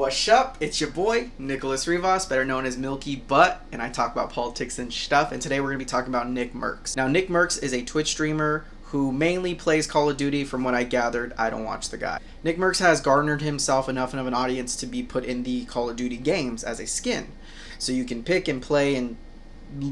What's up? It's your boy, Nicholas Rivas, better known as Milky Butt, and I talk about politics and stuff, and today we're going to be talking about Nickmercs. Now, Nickmercs is a Twitch streamer who mainly plays Call of Duty. From what I gathered, I don't watch the guy. Nickmercs has garnered himself enough of an audience to be put in the Call of Duty games as a skin. So you can pick and play and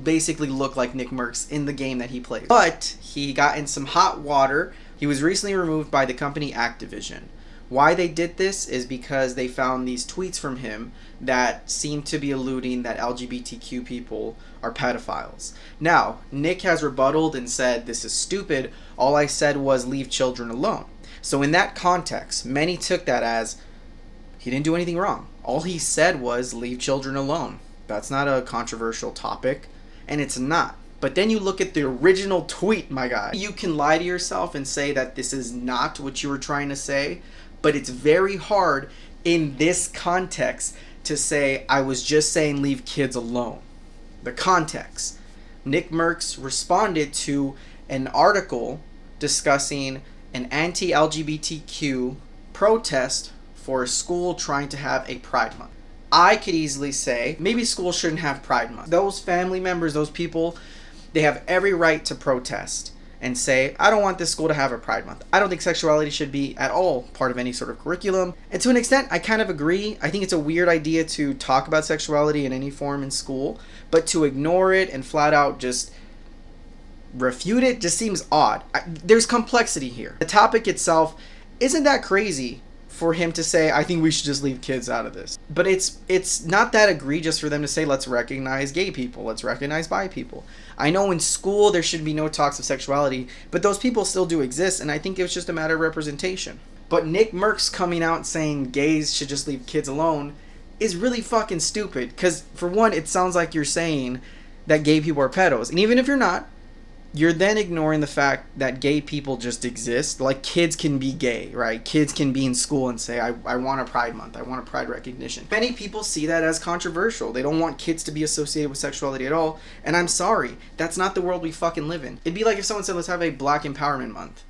basically look like Nickmercs in the game that he plays. But he got in some hot water. He was recently removed by the company Activision. Why they did this is because they found these tweets from him that seem to be alluding that LGBTQ people are pedophiles. Now, Nick has rebutted and said, this is stupid. All I said was leave children alone. So in that context, many took that as he didn't do anything wrong. All he said was leave children alone. That's not a controversial topic, and it's not. But then you look at the original tweet, my guy. You can lie to yourself and say that this is not what you were trying to say, but it's very hard in this context to say, I was just saying leave kids alone. The context. Nickmercs responded to an article discussing an anti-LGBTQ protest for a school trying to have a Pride Month. I could easily say, maybe schools shouldn't have Pride Month. Those family members, those people, they have every right to protest and say, I don't want this school to have a Pride Month. I don't think sexuality should be at all part of any sort of curriculum. And to an extent, I kind of agree. I think it's a weird idea to talk about sexuality in any form in school, but to ignore it and flat out just refute it just seems odd. There's complexity here. The topic itself isn't that crazy for him to say, I think we should just leave kids out of this. But it's not that egregious for them to say, let's recognize gay people, let's recognize bi people. I know in school there should be no talks of sexuality, but those people still do exist, and I think it was just a matter of representation. But Nickmercs coming out saying gays should just leave kids alone is really fucking stupid, because for one, it sounds like you're saying that gay people are pedos. And even if you're not, you're then ignoring the fact that gay people just exist. Like, kids can be gay, right? Kids can be in school and say, I want a Pride Month. I want a Pride recognition. Many people see that as controversial. They don't want kids to be associated with sexuality at all. And I'm sorry. That's not the world we fucking live in. It'd be like if someone said, let's have a Black Empowerment Month.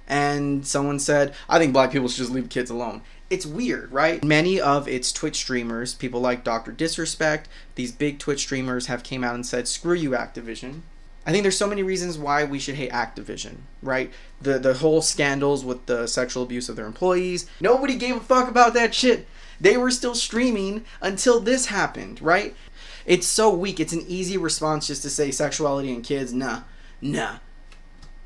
And someone said, I think black people should just leave kids alone. It's weird, right? Many of its Twitch streamers, people like Dr. Disrespect, these big Twitch streamers have came out and said, screw you, Activision. I think there's so many reasons why we should hate Activision, right? The whole scandals with the sexual abuse of their employees. Nobody gave a fuck about that shit. They were still streaming until this happened, right? It's so weak. It's an easy response just to say sexuality and kids, nah.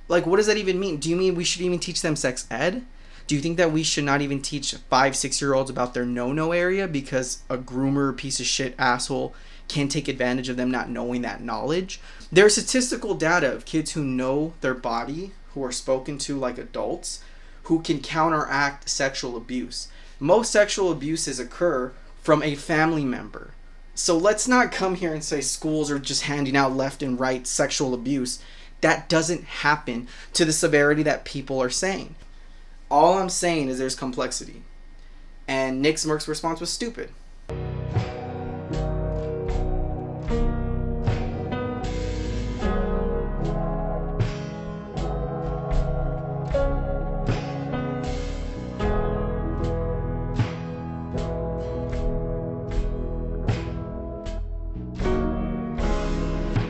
Like, what does that even mean? Do you mean we should even teach them sex ed? Do you think that we should not even teach 5-6-year-olds about their no-no area because a groomer, piece of shit, asshole can take advantage of them not knowing that knowledge? There's statistical data of kids who know their body, who are spoken to like adults, who can counteract sexual abuse. Most sexual abuses occur from a family member. So let's not come here and say schools are just handing out left and right sexual abuse. That doesn't happen to the severity that people are saying. All I'm saying is there's complexity. And Nickmercs' response was stupid.